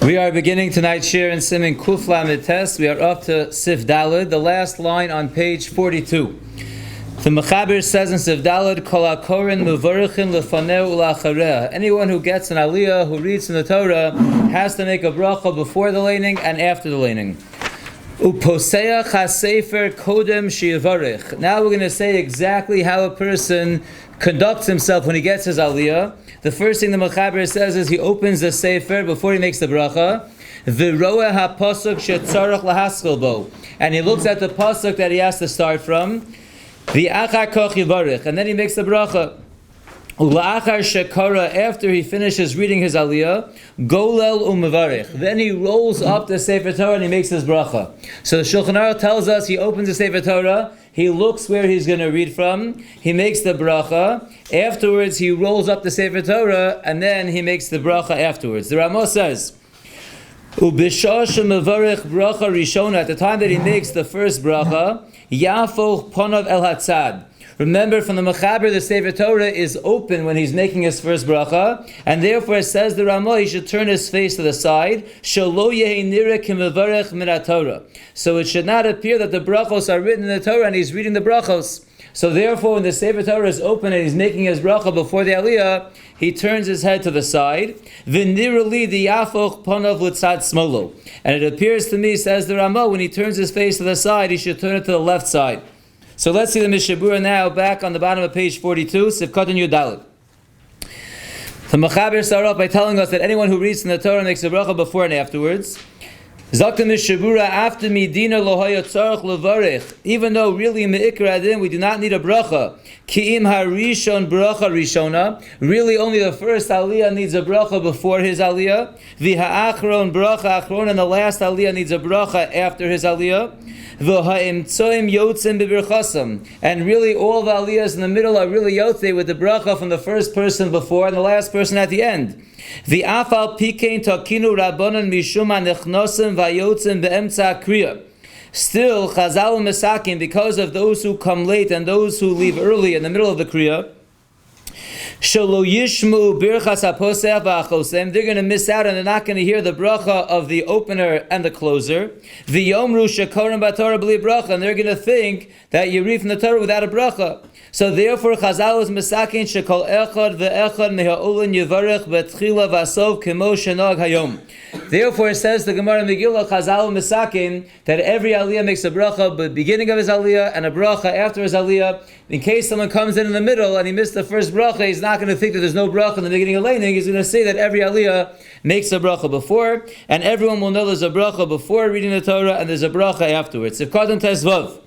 We are beginning tonight's Shiur in Siman Kuf Lamed Tes. We are up to Sif Daled, the last line on page 42. The Mechaber says in Sif Daled, Kol HaKorin Mevorichin Lefaneu Ulachareh. Anyone who gets an aliyah, who reads in the Torah, has to make a bracha before the laning and after the laning. Uposeach HaSefer Kodem Shivarich. Now we're going to say exactly how a person conducts himself when he gets his aliyah. The first thing the Mechaber says is he opens the Sefer before he makes the bracha. V'roeh ha'pasuk shetzarach lahaskil bo. And he looks at the pasuk that he has to start from. V'achar koch yivarich. And then he makes the bracha. Ula'achar shekara, after he finishes reading his aliyah, golel u'mevarich. Then he rolls up the Sefer Torah and he makes his bracha. So the Shulchan Aruch tells us he opens the Sefer Torah, he looks where he's going to read from, he makes the bracha, afterwards he rolls up the Sefer Torah, and then he makes the bracha afterwards. The Ramah says, Ubishah shemevarich bracha rishona, at the time that he makes the first bracha, yafoch ponav el hatzad. Remember, from the Mechaber, the Sefer Torah is open when he's making his first bracha, and therefore it says the Ramah, he should turn his face to the side. Shelo yehi nireh kimevarech min haTorah. So it should not appear that the brachos are written in the Torah and he's reading the brachos. So therefore, when the Sefer Torah is open and he's making his bracha before the aliyah, he turns his head to the side. V'nirali diyafoch ponav l'tzad smolo. And it appears to me, says the Ramah, when he turns his face to the side, he should turn it to the left side. So let's see the Mishna Berura now, back on the bottom of page 42, Sivkot and Yudalid. The Mechaber started off by telling us that anyone who reads in the Torah makes a bracha before and afterwards. Zok the Mishna Berura, after midina lo haya tzarich levarich, even though really me'ikra adin we do not need a bracha. Ki'im harishon bracha rishona, really only the first aliyah needs a bracha before his aliyah. V'ha'achron bracha achron, and the last aliyah needs a bracha after his aliyah. And really all the aliyahs in the middle are really yotzei with the bracha from the first person before and the last person at the end. Still, Chazal Mesakim, because of those who come late and those who leave early in the middle of the Kriya, they're going to miss out and they're not going to hear the bracha of the opener and the closer. And they're going to think that you read from the Torah without a bracha. So therefore, Chazal is mesakin shekol echad ve'echad meha'ulin yivarech betchila v'asov kemo shenag hayom. Therefore, it says the Gemara Megillah, Chazal mesakin, that every aliyah makes a bracha at the beginning of his aliyah and a bracha after his aliyah. In case someone comes in the middle and he missed the first bracha, he's not going to think that there's no bracha in the beginning of laning. He's going to say that every aliyah makes a bracha before, and everyone will know there's a bracha before reading the Torah and there's a bracha afterwards. If Kadon Tezvav,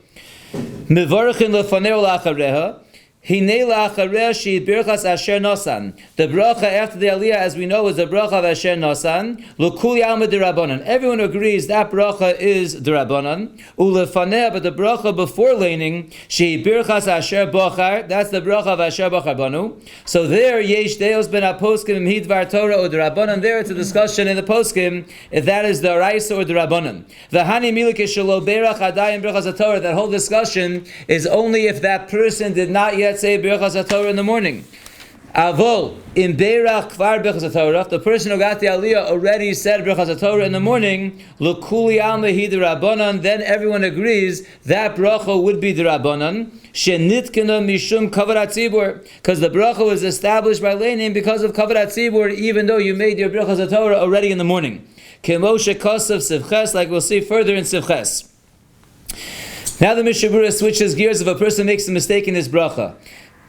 Mevorichin lefaneu la'achareha, Hinei la'achareh she'id birchas asher nosan. The bracha after the aliyah, as we know, is the bracha of asher nosan. L'kuli alma d'Rabbanan. Everyone agrees that bracha is d'Rabbanan. Ulefaneh, but the bracha before laning, she'id birchas asher bochar. That's the bracha of asher bochar banu. So there, yesh deos ben aposkim hidvar Torah or d'Rabbanan. There, it's a discussion in the poskim if that is the Raisa or d'Rabbanan. The hani milik shelo berach adayim birchas Torah. That whole discussion is only if that person did not yet say Birchas HaTorah in the morning. Avol, in Beirach Kvar Birchas HaTorah, the person who got the aliyah already said Birchas HaTorah in the morning, L'kuli alma hi d'Rabbanan, then everyone agrees that bracha would be d'Rabbanan, Shenitkena mishum kavod hatzibur, because the bracha was established by laning because of kavod hatzibur, even though you made your Birchas HaTorah already in the morning. Kemo shekosav Sivches, like we'll see further in Sivches. Now the Mishna Berura switches gears if a person makes a mistake in his bracha.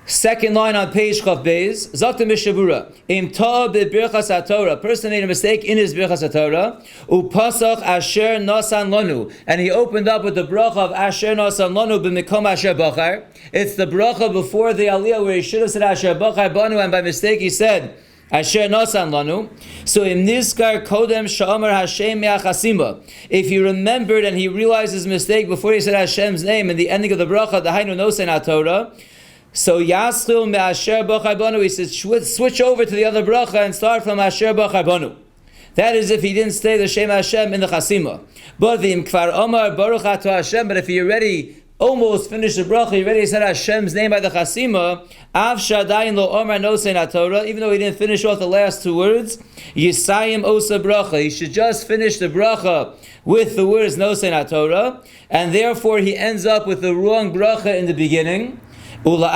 Second line on page Chav Bais, Zok the Mishna Berura, Im ta'a b'birchas haTorah, a person made a mistake in his birchas haTorah, upasach asher nasan lanu, and he opened up with the bracha of asher nasan lanu b'mikom asher bachar. It's the bracha before the aliyah where he should have said asher bachar banu, and by mistake he said Asher Nasan Lanu. So in Nizkar Kodem Sha'amar Hashem Me'achasima, if he remembered and he realized his mistake before he said Hashem's name in the ending of the bracha, the Hainu Nosen HaTorah, so Yaschil Me'asher Bachar Banu, he says switch over to the other bracha and start from Asher Bachar Banu. That is if he didn't say the Shem Hashem in the Chasima. But the Kvar Omar Baruch Ato Hashem, but if he already almost finished the bracha, he already said Hashem's name by the chasima, Av Shadayin Lo Omar Nosein Torah, even though he didn't finish off the last two words, Yisayim Osa Bracha. He should just finish the bracha with the words Nosein Torah, and therefore he ends up with the wrong bracha in the beginning. And then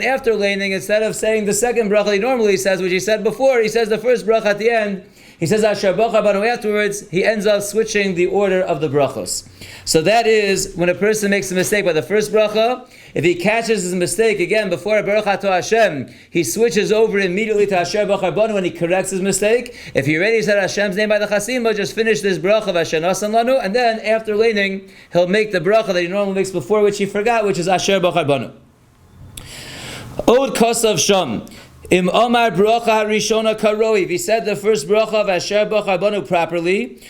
after laning, instead of saying the second bracha he normally says, which he said before, he says the first bracha at the end. He says Asher Bacha Banu afterwards. He ends up switching the order of the brachos. So that is when a person makes a mistake by the first bracha. If he catches his mistake again before Baruch Ato Hashem, he switches over immediately to Asher Bacha Banu when he corrects his mistake. If he already said Hashem's name by the chasima, just finish this bracha of Asher Nasan Lanu, and then after laning, he'll make the bracha that he normally makes before, which he forgot, which is Asher Bacha Banu. Od Kosav Sham. Im Omar bracha harishona karoi. If he said the first bracha of Asher Bacha Banu properly,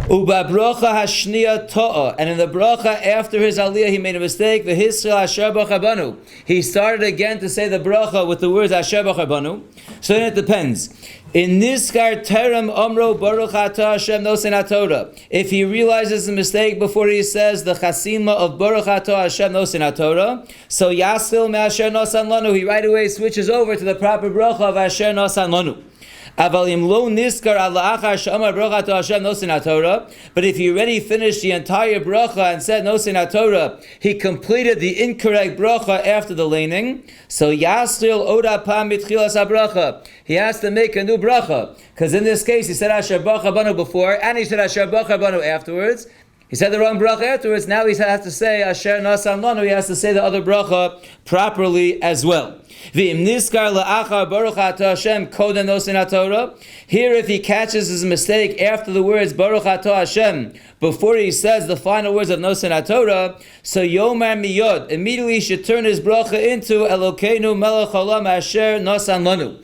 uba bracha hashniya ta'a, and in the bracha after his aliyah he made a mistake. V'hisra Asher Bacha Banu. He started again to say the bracha with the words Asher Bacha Banu. So then it depends. In Niskar Terem Omro Baruch Atah Hashem Nosein Torah. If he realizes the mistake before he says the chasima of Baruch Atah Hashem Nosein Torah, so Yasil Me Asher Nosan Lanu, he right away switches over to the proper bracha of Asher Nosan Lanu. But if he already finished the entire bracha and said Nosein Torah, he completed the incorrect bracha after the laning. So Yasril Oda Pam Mitchilas HaBracha. He has to make a new bracha. Because in this case, he said Asher Bacha Banu before, and he said Asher Bacha Banu afterwards. He said the wrong bracha afterwards. Now he has to say Asher Nasan Lanu. He has to say the other bracha properly as well. Here, if he catches his mistake after the words Baruch Atah Hashem, before he says the final words of Nosein Torah, so Yomar Miyod, immediately he should turn his bracha into Elokeinu Melech Haolam Asher Nasan Lanu.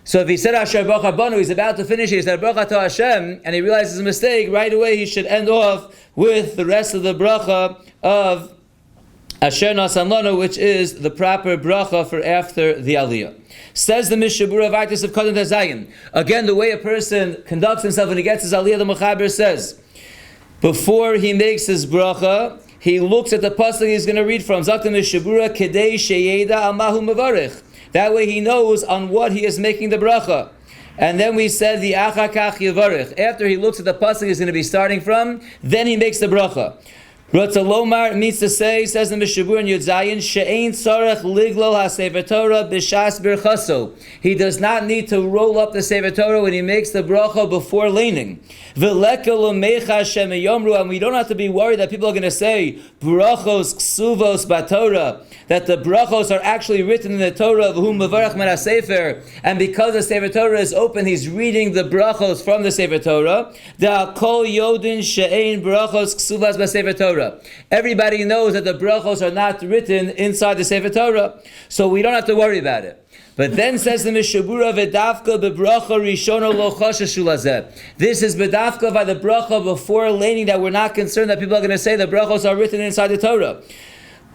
So if he said Asher Bacha Banu, he's about to finish it, he said Baruch Atah Hashem, and he realizes his mistake, right away he should end off with the rest of the bracha of Asher Nasan Lanu, which is the proper bracha for after the aliyah. Says the Mishnah Berura Vaitis of Kodim Tazayin. Again, the way a person conducts himself when he gets his aliyah, the Mechaber says, before he makes his bracha, he looks at the pasuk he's going to read from. Zak the Mishnah Berura, Kedei Sheyeda Al Mahu Mevarich. That way he knows on what he is making the bracha. And then we said the Achakach Yevarich. After he looks at the pasuk he's going to be starting from, then he makes the bracha. Rotzalomar means to say, says the Mishnah Berura in Yud Zayin, She'ein tzarech liglo ha-sefer Torah b'shas birchaso. He does not need to roll up the sefer Torah when he makes the bracha before laning. V'leka l'mecha shem yomru, and we don't have to be worried that people are going to say brachos ksuvos b'Torah, that the brachos are actually written in the Torah, v'hu mevarach min ha-sefer, and because the sefer Torah is open, he's reading the brachos from the sefer Torah. Da kol yodin she'ein brachos ksuvas b'sefer Torah. Everybody knows that the brachos are not written inside the Sefer Torah, so we don't have to worry about it. But then says the Mishnah Berura, "V'dafka bebracha rishona lo chashashu lazeh." This is bedafka by the bracha before laning, that we're not concerned that people are going to say the brachos are written inside the Torah.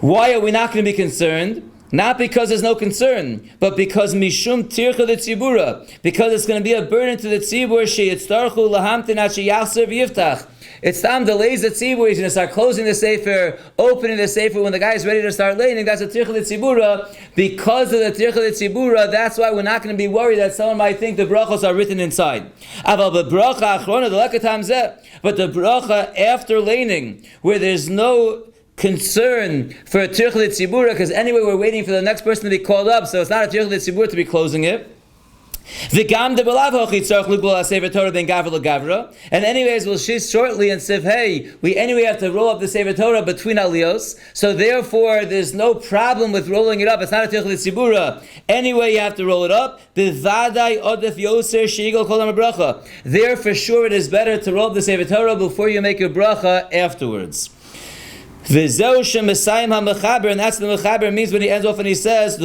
Why are we not going to be concerned? Not because there's no concern, but because mishum tircha the tzibura, because it's going to be a burden to the tzibur. Sheyitztarchu lahamtin at sheyachzer v'yiftach. It's time delays the tzibur. He's going to start closing the sefer, opening the sefer when the guy is ready to start laning. That's a tircha the tzibura. Because of the tircha the tzibura, that's why we're not going to be worried that someone might think the brachos are written inside. But the bracha after laning, where there's no concern for a tircha the tzibura, because anyway we're waiting for the next person to be called up, so it's not a tircha the tzibura to be closing it. And anyways, we'll shift shortly and say, hey, we anyway have to roll up the Sefer Torah between aliyos, so therefore there's no problem with rolling it up. It's not a tircha tzibura. Anyway, you have to roll it up. There, for sure, it is better to roll up the Sefer Torah before you make your bracha afterwards. And that's the Mechaber means when he ends off and he says,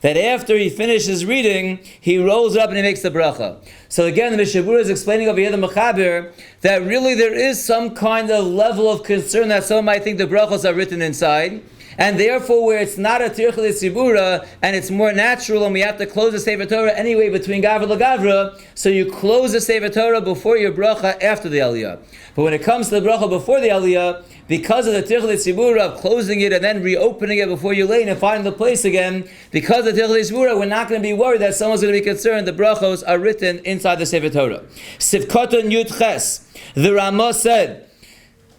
that after he finishes reading, he rolls up and he makes the bracha. So again, the Mishnah Berura is explaining over here the Mechaber that really there is some kind of level of concern that someone might think the brachos are written inside. And therefore, where it's not a tircha l'tzibura, and it's more natural, and we have to close the Sefer Torah anyway between Gavra l'Gavra, so you close the Sefer Torah before your bracha after the Aliyah. But when it comes to the bracha before the Aliyah, because of the tircha l'tzibura of closing it and then reopening it before you lay and finding the place again, because of the tircha l'tzibura, we're not going to be worried that someone's going to be concerned the brachos are written inside the Sefer Torah. Sivkoton Yud Ches, the Ramah said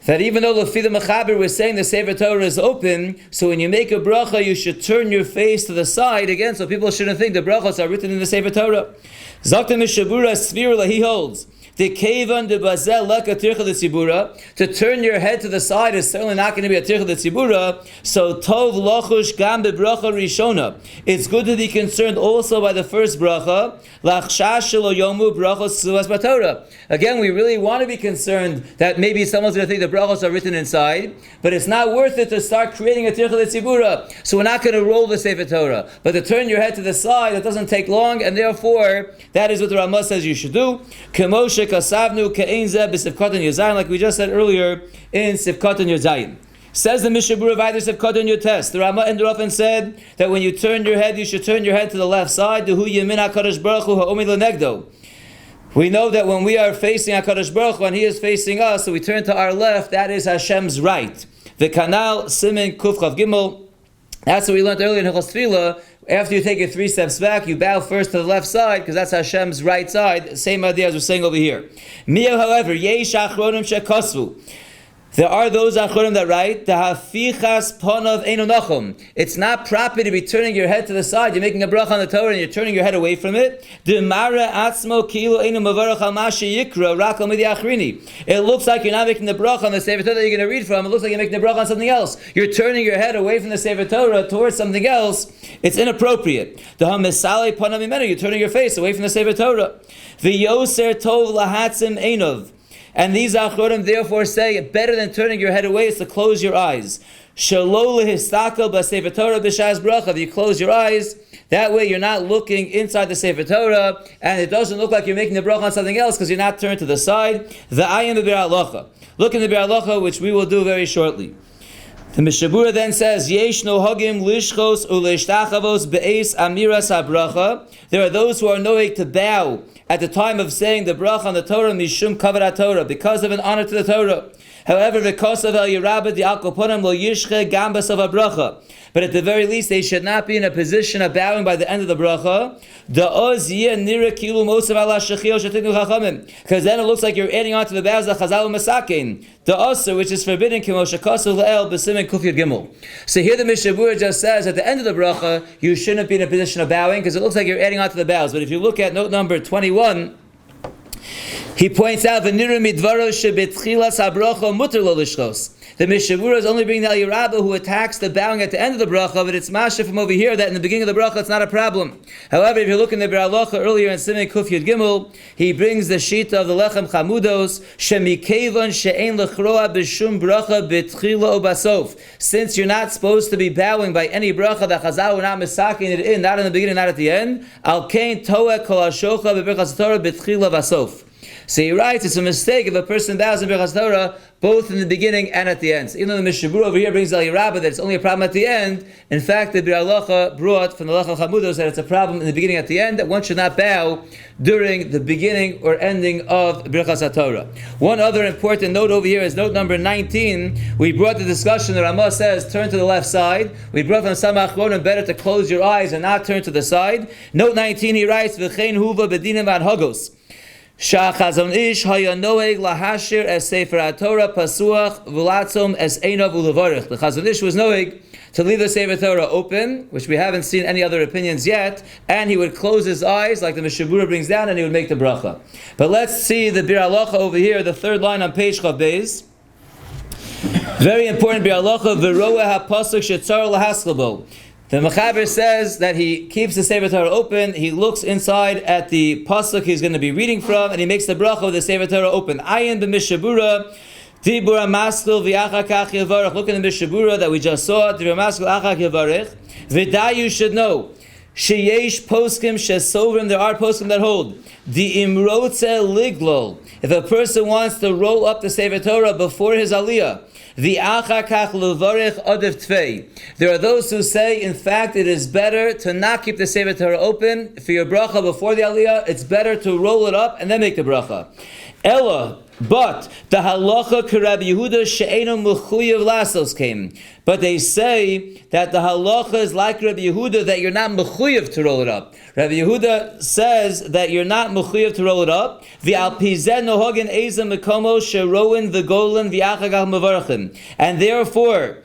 that even though Lefi the Mechaber was saying the Sefer Torah is open, so when you make a bracha, you should turn your face to the side again, so people shouldn't think the brachos are written in the Sefer Torah. Zakta Mishnah Berura Svirla, he holds the kevan de bazel leka tircha l'tzibura. To turn your head to the side is certainly not going to be a tircha l'tzibura. So tov lochush gam bebracha rishona. It's good to be concerned also by the first bracha. Lachshash shelo yomu brachos ksuvas b'Torah. Again, we really want to be concerned that maybe someone's going to think the brachos are written inside, but it's not worth it to start creating a tircha l'tzibura. So we're not going to roll the Sefer Torah, but to turn your head to the side, it doesn't take long, and therefore that is what the Ramah says you should do. Kemoshe kasavnu ke'einzeh b'sivkoton yozayin, like we just said earlier in Sivkoton Yozayin. Says the Mishnah Berura Vayder Sivkoton Yotes. The Ramah ended off and said that when you turn your head, you should turn your head to the left side. Dehu yemin HaKadosh Baruch Hu ha'omed lenegdo. We know that when we are facing HaKadosh Baruch Hu and He is facing us, so we turn to our left, that is Hashem's right. The Kanal Siman Kuf Chav Gimel. That's what we learned earlier in Hilchos Tefillah. After you take it 3 steps back, you bow first to the left side, because that's Hashem's right side. Same idea as we're saying over here. Miyah, however, yesh achronim shekosvu. There are those achronim that write, the hafichas ponav eino nachum. It's not proper to be turning your head to the side. You're making a bracha on the Torah and you're turning your head away from it. It looks like you're not making the bracha on the Sefer Torah that you're going to read from. It looks like you're making the bracha on something else. You're turning your head away from the Sefer Torah towards something else. It's inappropriate. You're turning your face away from the Sefer Torah. V'yoser tov lahatzim einov. And these achronim therefore say better than turning your head away is to close your eyes. Shelo lehistakel b'Sefer Torah b'shas bracha. If you close your eyes, that way you're not looking inside the Sefer Torah, and it doesn't look like you're making the bracha on something else because you're not turned to the side. The ayin b'Bir Halacha. Look in the Bir Halacha, which we will do very shortly. The Mishnah Berura then says, Yesh no hagim lishchos uleishtachavos be'es amiras habracha. There are those who are noeg to bow at the time of saying the bracha on the Torah, mishum kavod Torah, because of an honor to the Torah. However, v'kosav el yirabed the alkoponim lo yishche gambas of a bracha. But at the very least, they should not be in a position of bowing by the end of the bracha. Because then it looks like you're adding on to the bows the chazal masakin, the osir, which is forbidden. So here the Mishnah Berura just says at the end of the bracha, you shouldn't be in a position of bowing because it looks like you're adding on to the bows. But if you look at note number 21, he points out the Mishnah Berura is only bringing the Al Yerabah who attacks the bowing at the end of the bracha, but it's masha from over here that in the beginning of the bracha it's not a problem. However, if you look in the Bir Halacha earlier in Siman Kuf Yud Gimel, he brings the shita of the Lechem Chamudos shemikevan she'ein lechroa b'shum bracha b'tchila ubasof. Since you're not supposed to be bowing by any bracha that Chazal were not misaking it in, not in the beginning, not at the end. Al kein toeh kol hashocha b'berachas Torah b'tchila vasof. So he writes, it's a mistake if a person bows in Birchas Torah both in the beginning and at the end. So even though the Mishnah Berura over here brings Al Yerabah that it's only a problem at the end, in fact the Bir Halacha brought from the Lechem Chamudos that it's a problem in the beginning at the end, that one should not bow during the beginning or ending of Birchas Torah. One other important note over here is note number 19. We brought the discussion, the Ramah says, turn to the left side. We brought from some achronim better to close your eyes and not turn to the side. Note 19, he writes, V'chein huva b'dinim van hagos. Shachazon ish haya noeg lahashir es sefer Torah pasuach v'latzom es einav ulevarich. The Chazon Ish was noeg to leave the Sefer Torah open, which we haven't seen any other opinions yet, and he would close his eyes, like the Mishnah Berura brings down, and he would make the bracha. But let's see the Bir Halacha over here, the third line on page Chav Bais. Very important Bir Halacha, v'roeh ha'pasuk shetzar lahasklabo. The Mechaber says that he keeps the Sefer Torah open, he looks inside at the pasuk he's going to be reading from, and he makes the bracha with the Sefer Torah open. Ayin b'Mishnah Berura, Dibura maskil v'achar kach yavarech. Look in the Mishnah Berura that we just saw, Dibura maskil achar yavarech. V'day you should know, sheyesh poskim shesovrim, there are poskim that hold, the imrotze liglol, if a person wants to roll up the Sefer Torah before his aliyah, V'achakach levarich adav Tzvi. There are those who say, in fact, it is better to not keep the Sefer Torah open for your bracha before the Aliyah. It's better to roll it up and then make the bracha. Ella, but the halacha k'Rabbi Yehuda she'eno mechuyev lasos came. But they say that the halacha is like Rabbi Yehuda, that you're not mechuyev to roll it up. Rabbi Yehuda says that you're not mechuyev to roll it up. V'al pizeh nohogen eza mekomo sheroin v'golin v'achagach mevarachim. And therefore,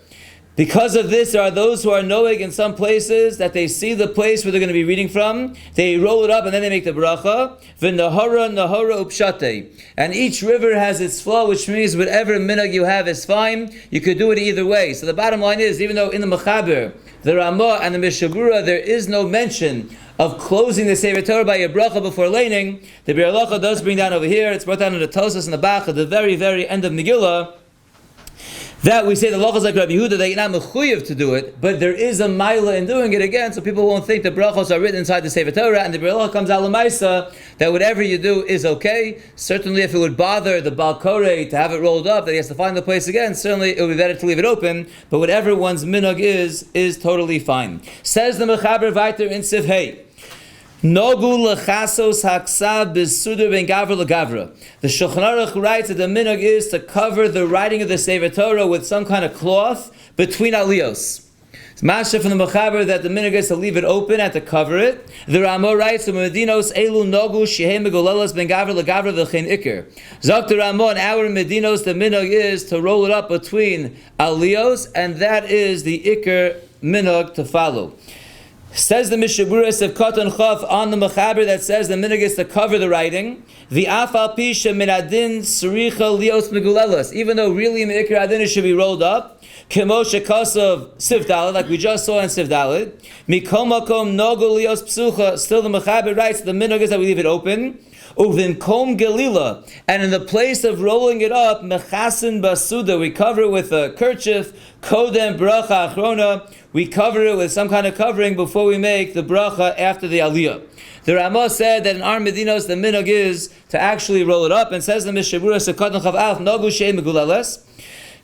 because of this, there are those who are knowing in some places that they see the place where they're going to be reading from, they roll it up and then they make the bracha. V'nahara nahara upshate. And each river has its flow, which means whatever minhag you have is fine. You could do it either way. So the bottom line is, even though in the Mechaber, the Ramah and the Mishna Berura, there is no mention of closing the Sefer Torah by a bracha before laning, the Bir Halacha does bring down over here, it's brought down in the Tosas in the back at the very, very end of Megillah, that we say the law is like Rabbi Yehuda, that you're not mechuyev to do it, but there is a maila in doing it again, so people won't think the brachos are written inside the Sefer Torah, and the bracha comes out l'maisa that whatever you do is okay. Certainly, if it would bother the Baal Koreh to have it rolled up, that he has to find the place again, certainly it would be better to leave it open, but whatever one's minhag is totally fine. Says the Mechaber Vayter in Siv Hey. Nogu lechasos haksav b'sudur ben gavra legavra. The Shulchan Aruch writes that the minhag is to cover the writing of the Sefer Torah with some kind of cloth between aliyos. It's masha from the Mechaber that the minhag is to leave it open and to cover it. The Ramah writes, "Medinos elu nogu shehem megolelos ben gavra legavra v'chein iker." Zok the Ramah, in our medinos, the minhag is to roll it up between aliyos, and that is the iker minhag to follow. Says the Mishna Berura of Katan Chaf on the Mechaber that says the minhag is to cover the writing. The afal pisha min adin sricha lios megulelas. Even though really meikar adin it should be rolled up. Kemo shekasav Siv Dalet, like we just saw in Siv Dalet. Mikom makom nogo lios psucha. Still the Mechaber writes the minhag is that we leave it open. Uvin kom gelila, and in the place of rolling it up, mechasin basuda, we cover it with a kerchief. Kodem bracha achrona, we cover it with some kind of covering before we make the bracha after the aliyah. The Ramah said that in our medinos the minhag is to actually roll it up, and says the Mishna Berura sekatan chav alf nagu shei megulales.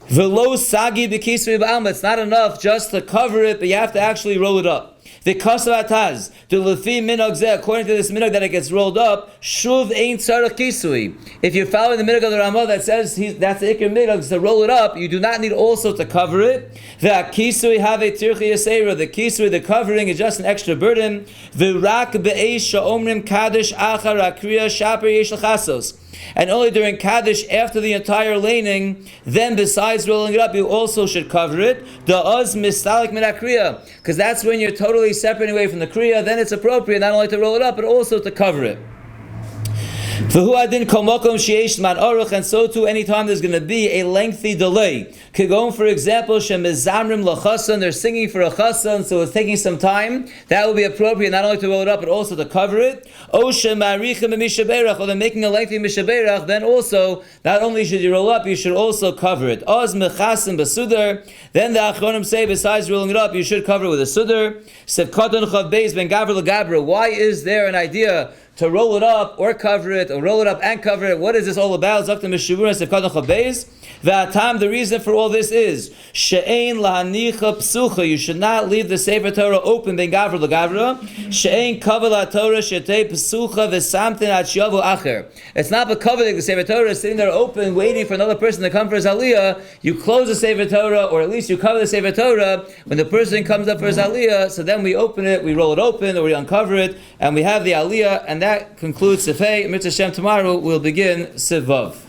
V'lo sagi b'kisvei b'alma. It's not enough just to cover it, but you have to actually roll it up. The kasavataz, the lefi minhag zeh, according to this minhag that it gets rolled up, shuv ein tzarach kisui. If you're following the minhag of the Ramah that says that's the ikar minhag to roll it up, you do not need also to cover it. The kisui have a tirchi yaseira. The kisui, the covering, is just an extra burden. The rak be'eish sha'omrim kadosh achar akriya shaper yesh l'chasos. And only during Kaddish, after the entire laning, then besides rolling it up, you also should cover it. The oz mistalik min akriya, because that's when you're totally separating away from the kriya. Then it's appropriate not only to roll it up, but also to cover it. And so too, anytime there's going to be a lengthy delay. Kagon, for example, shemezamrim lachasan, they're singing for a chasan, so it's taking some time. That will be appropriate not only to roll it up, but also to cover it. Or they're making a lengthy mishaberach, then also, not only should you roll up, you should also cover it. Oz mechasan basudar. Then the achronim say, besides rolling it up, you should cover it with a sudar. Sevkatan chav Bais ben gavra legabra. Why is there an idea to roll it up or cover it, or roll it up and cover it? What is this all about? Zakta Mishna Berura Sevkatan chav Bais. The reason for all this is she'ein lahanicha psucha. You should not leave the Sefer Torah open ben gavra legavra. She'ein kaval Torah shetei psucha v'samtin at shiavu acher. It's not but covering the Sefer Torah sitting there open, waiting for another person to come for his aliyah. You close the Sefer Torah, or at least you cover the Sefer Torah when the person comes up for his aliyah. So then we open it, we roll it open, or we uncover it, and we have the aliyah. And that concludes Sifei. Mitzvah Shem, tomorrow we'll begin Siv Vav.